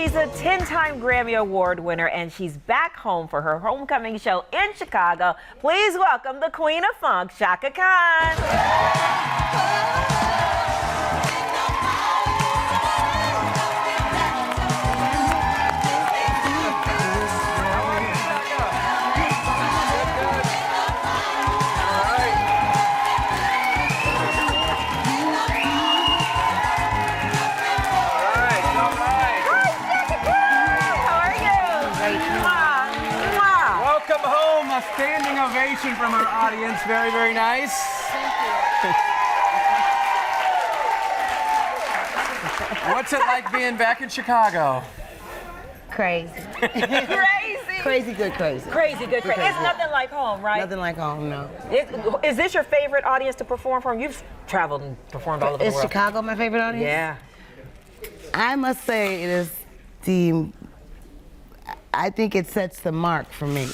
She's a 10-time Grammy Award winner, and she's back home for her homecoming show in Chicago. Please welcome the Queen of Funk, Chaka Khan. A standing ovation from our audience. Very, very nice. Thank you. What's it like being back in Chicago? Crazy. Crazy. Crazy good crazy. Crazy good crazy. It's nothing like home, right? Nothing like home, no. Is this your favorite audience to perform for? You've traveled and performed all over the world. Is Chicago my favorite audience? Yeah. I must say it is I think it sets the mark for me.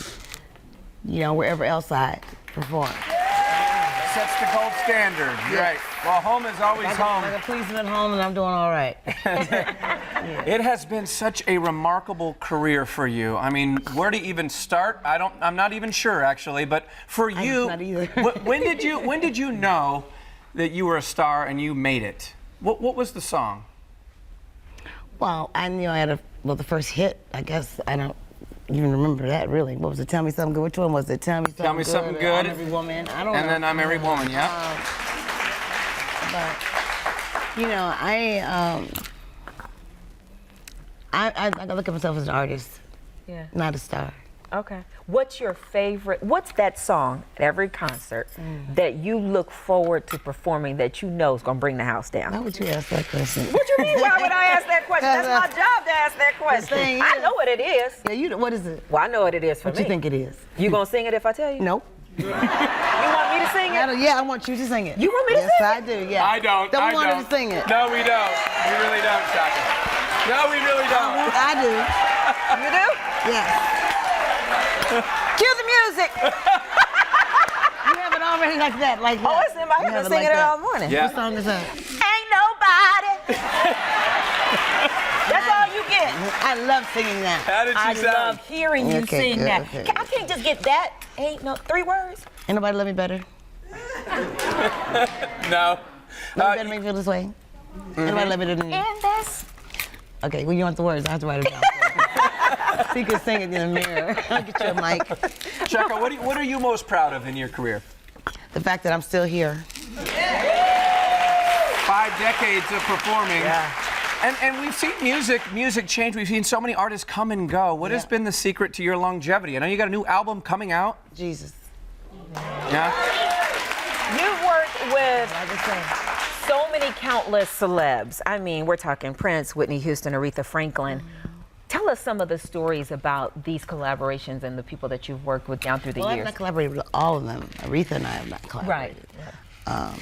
You know, wherever else I perform. Sets the gold standard, yes. Right. Well, home is always home. I can please them at home and I'm doing all right. Yeah. It has been such a remarkable career for you. I mean, where to even start? I'm not even sure actually, but for you, not either. when did you know that you were a star and you made it? What was the song? Well, I knew I had the first hit, I guess. I don't even remember that really. What was it? Tell Me Something Good. Which one was it? Tell Me Something Good. I'm Every Woman. I don't know. And then I'm Every Woman, yeah. But you know, I look at myself as an artist, not a star. Okay. What's your favorite? What's that song at every concert that you look forward to performing that you know is gonna bring the house down? Why would you ask that question? What you mean? Why would I ask that question? That's my job to ask that question. I know what it is. Yeah, what is it? Well, I know what it is for me. What you think it is? You gonna sing it if I tell you? Nope. You want me to sing it? Yeah, I want you to sing it. You want me to sing it? Yes, I do. Yeah. I don't. Don't want her to sing it. No, we don't. We really don't, Chaka. No, we really don't. I do. You do? Yeah. Cue the music. You have it already like that, like that. Oh, it's in my head. I've been singing it all morning. Yeah. What song is that? Ain't nobody. That's all you get. I love singing that. How did you sound? I love hearing you sing good, that. okay. I can't just get that. Ain't no 3 words. Ain't nobody love me better. No. Nobody better make me feel this way. Ain't nobody love me better than you. And that's. Okay, well, you want the words? I have to write it down. So you can sing it in the mirror. I'll get you a mic. Chaka, what are you most proud of in your career? The fact that I'm still here. 5 decades of performing. Yeah. And we've seen music change. We've seen so many artists come and go. What has been the secret to your longevity? I know you got a new album coming out. Jesus. Yeah? You've worked with so many countless celebs. I mean, we're talking Prince, Whitney Houston, Aretha Franklin. Tell us some of the stories about these collaborations and the people that you've worked with down through the years. I've not collaborated with all of them. Aretha and I have not collaborated. Right.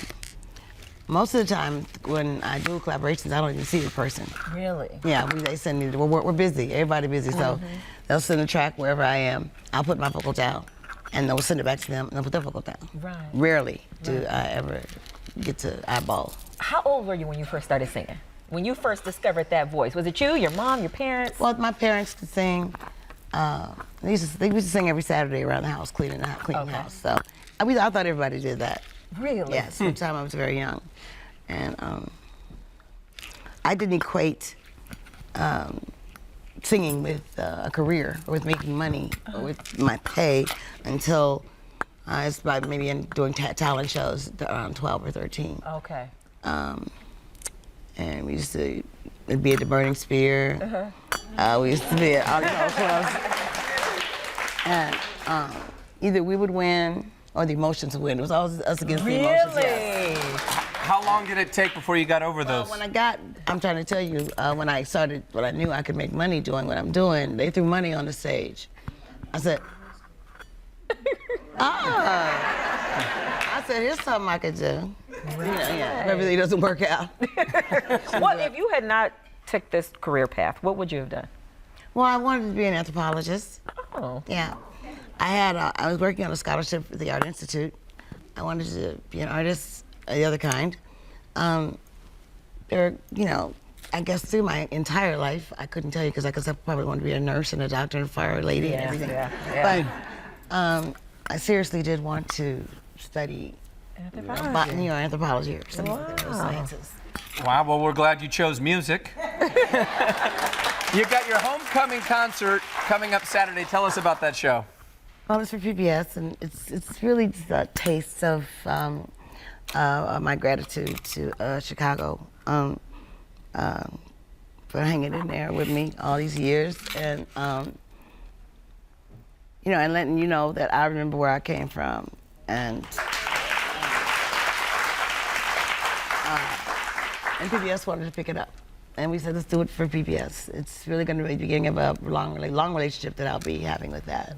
Most of the time, when I do collaborations, I don't even see the person. Really? Yeah, they send me. We're busy. Everybody busy, so they'll send a track wherever I am. I'll put my vocal down, and they'll send it back to them, and they'll put their vocal down. Right. Rarely do I ever get to eyeball. How old were you when you first started singing? When you first discovered that voice? Was it you, your mom, your parents? Well, my parents could sing. They used to sing every Saturday around the house, cleaning the house. So I thought everybody did that. Really? Yes, from the time I was very young. And I didn't equate singing with a career or with making money or with my pay until it's by maybe doing talent shows around 12 or 13. Okay. And we used to be at the Burning Spear. We used to be at all those clubs. And either we would win or the Emotions would win. It was always us against the Emotions. Really? How long did it take before you got over those? When I'm trying to tell you, when I started, when I knew I could make money doing what I'm doing, they threw money on the stage. I said, I said, here's something I could do. If everything doesn't work out. Well, if you had not took this career path, what would you have done? Well, I wanted to be an anthropologist. Oh. Yeah. I was working on a scholarship at the Art Institute. I wanted to be an artist, the other kind. There are, I guess through my entire life, I couldn't tell you because I probably wanted to be a nurse and a doctor and a fire lady and everything. But I seriously did want to study botany or anthropology or something like those sciences. Wow, well, we're glad you chose music. You got your homecoming concert coming up Saturday. Tell us about that show. Well, it's for PBS, and it's really just a taste of my gratitude to Chicago for hanging in there with me all these years, and you know, and letting you know that I remember where I came from, and PBS wanted to pick it up. And we said, let's do it for PBS. It's really going to be the beginning of a long relationship that I'll be having with that.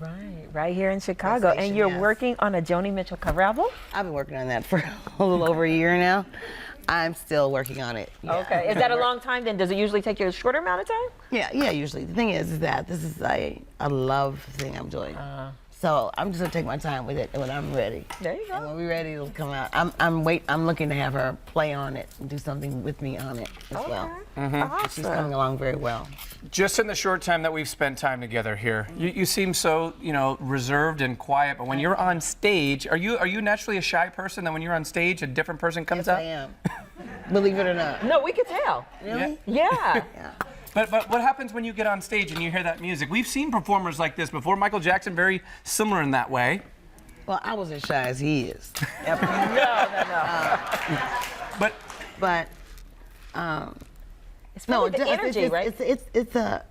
Right here in Chicago. And you're working on a Joni Mitchell cover album? I've been working on that for a little over a year now. I'm still working on it. Yeah. Okay. Is that a long time then? Does it usually take you a shorter amount of time? Yeah, usually. The thing is that this is a love thing I'm doing. So I'm just gonna take my time with it, and when I'm ready. There you go. And when we're ready, it'll come out. I'm looking to have her play on it and do something with me on it as well. Awesome. She's coming along very well. Just in the short time that we've spent time together here, you seem so, you know, reserved and quiet, but when you're on stage, are you naturally a shy person that when you're on stage, a different person comes Yes, out? I am. Believe it or not. No, we could tell. Really? Yeah. Yeah. But what happens when you get on stage and you hear that music? We've seen performers like this before. Michael Jackson, very similar in that way. Well, I wasn't shy as he is. No. But It's probably the energy, right? It's a.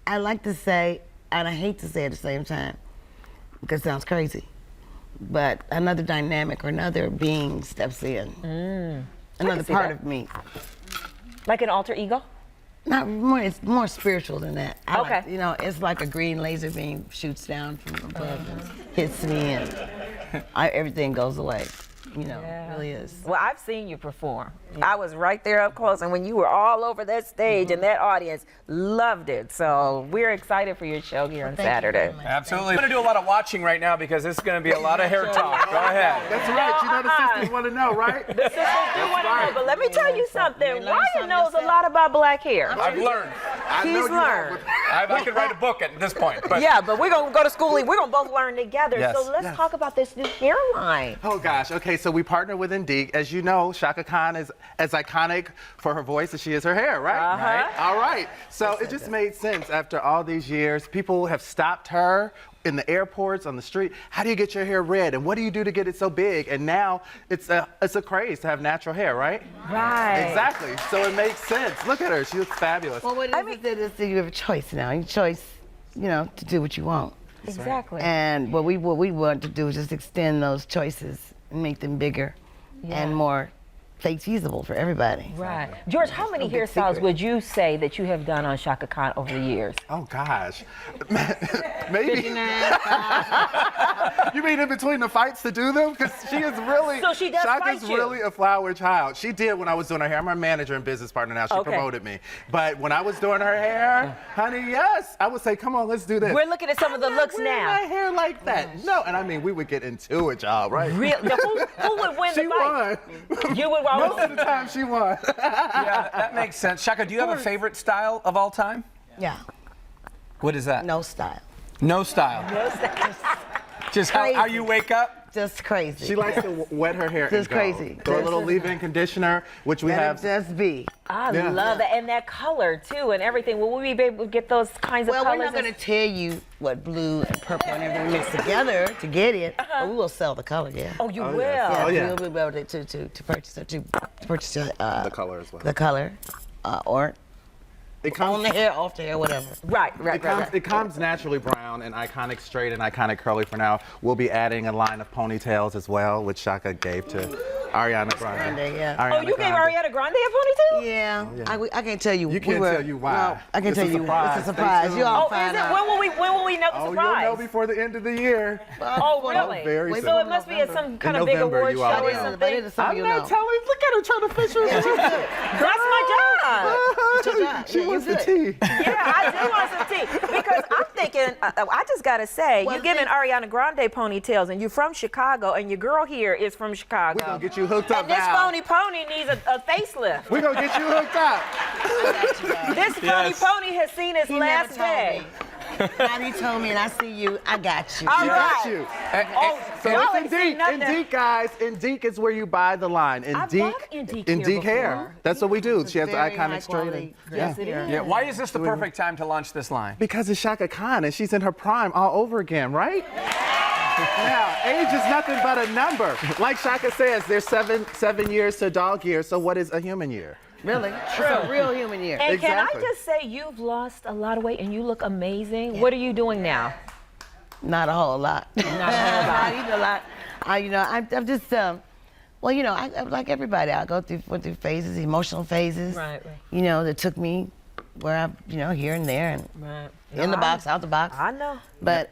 I like to say, and I hate to say at the same time, because it sounds crazy, but another dynamic or another being steps in. Another see part that. of me. Like an alter ego? Not more. It's more spiritual than that. Okay. You know, it's like a green laser beam shoots down from above and hits me, and everything goes away. You know, it really is. Well, I've seen you perform. I was right there up close, and when you were all over that stage and that audience loved it. So we're excited for your show here on Saturday. absolutely. I'm going to do a lot of watching right now because this is going to be a lot of hair talk. Go ahead. That's right. You know the sisters want to know, right? The sisters do want to know, but let me tell you something. Ryan knows a lot about black hair. I've learned. He's learned. I could write a book at this point. But Yeah, but we're going to go to school. We're going to both learn together. Yes. So let's talk about this new hairline. Oh gosh. Okay, so we partner with Indeed. As you know, Chaka Khan is as iconic for her voice as she is her hair, right? Right. All right. So it just made sense after all these years. People have stopped her in the airports, on the street. How do you get your hair red? And what do you do to get it so big? And now it's a craze to have natural hair, right? Right. Exactly. So it makes sense. Look at her. She looks fabulous. Well, what it is that you have a choice now. You choice, you know, to do what you want. Exactly. And what we want to do is just extend those choices and make them bigger and more feasible for everybody. Right. George, how many hairstyles would you say that you have done on Chaka Khan over the years? Oh gosh, maybe. 59. You mean in between the fights to do them? Because she is really. So she does Chaka's fight you. really a flower child. She did when I was doing her hair. I'm her manager and business partner now. She promoted me. But when I was doing her haur, honey, yes, I would say, come on, let's do this. We're looking at some of the looks wearing now. my hair like that. No, and I mean we would get into it, y'all, right? Real, who would win She the fight? won. You would Most of the time she won. yeah, that makes sense. Chaka, do you have a favorite style of all time? Yeah, What is that? no style. No style. Just how you wake up? Just crazy. She likes to wet her hair. Just and go. crazy. Throw a little leave-in conditioner, which we Let have. it just be. I Yeah. love that. And that color, too, and everything. Will we be able to get those kinds of Well, colors? we're not going to tell you what blue and purple and everything mixed together to get it, but we will sell the color, yeah. Oh, you will? yes. Oh, yeah. We'll be able to purchase The color as well. the color, or It on comes, the hair, off the hair, whatever. Right. it comes naturally brown and iconic straight and iconic curly for now. We'll be adding a line of ponytails as well, which Chaka gave to Ariana Grande. Yeah. Oh, Ariana you gave Grande. Ariana Grande a ponytail? Yeah, yeah. I can't tell you. You can't tell you why. No, I can It's tell a you. surprise. It's a surprise. Stay You all Oh, is find it? out. When will we know the Oh, surprise? you'll know before the end of the year. Oh, really? very so soon. it must be at some kind of big November, award you show all or know. something. But it is something I'm you not know. telling. Look at her trying to fish her. That's my job. It's your job. right. She wants the tea. Yeah, I do want some tea because I'm thinking. I just gotta say, you're giving Ariana Grande ponytails, and you're from Chicago, and your girl here is from Chicago. We're gonna get you hooked up, And this Val. phony pony needs a facelift. We're gonna get you hooked up. This phony pony has seen his last day. Now he told me, and I see you. I got you. All I right. got you. Oh, So y'all it's ain't seen Indique. nothing. Indique, guys. Indique is where you buy the line. I've Indique. bought Indique hair. before. That's what we do. She has the Very iconic high straight. quality. Yes, it is. Yeah, why is this the perfect time to launch this line? Because it's Chaka Khan and she's in her prime all over again, right? Now, age is nothing but a number. Like Chaka says, there's seven years to dog years. So what is a human year? Really? True. It's a real human year. And can I Exactly. just say, you've lost a lot of weight and you look amazing. What are you doing now? Not a whole lot. Not even a lot. I'm just, well, I like everybody. I go through phases, emotional phases. Right. That took me where I, here and there, and Right. in the box, out the box. I know. But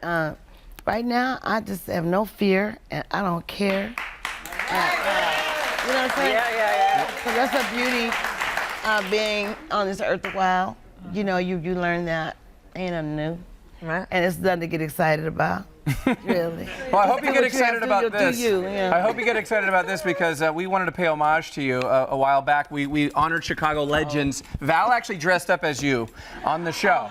right now, I just have no fear, and I don't care. You know what I'm saying? Yeah. So that's the beauty of being on this earth a while. You learn that ain't nothing new. Right. And it's nothing to get excited about, really. Well, I hope you Do get what excited have to about do, this. Do you, yeah. I hope you get excited about this because we wanted to pay homage to you a while back. We honored Chicago legends. Val actually dressed up as you on the show.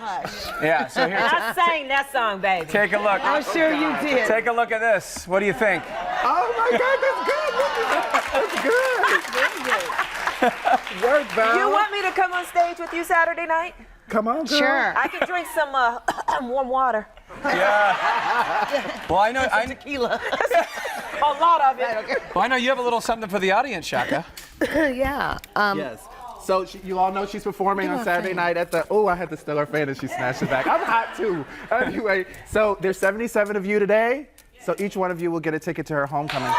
Yeah, so here, I sang that song, baby. take a look. I'm sure you did. Take a look at this. What do you think? Oh my God, that's good. That's good. Work, Val. You want me to come on stage with you Saturday night? Come on, girl. Sure. I can drink some warm water. Yeah. Well, I know. Tequila. A lot of it. Well, I know you have a little something for the audience, Chaka. Yeah. Yes. So you all know she's performing on Saturday night at the, I had to steal her fan and she snatched it back. I'm hot too. Anyway, so there's 77 of you today. So each one of you will get a ticket to her homecoming.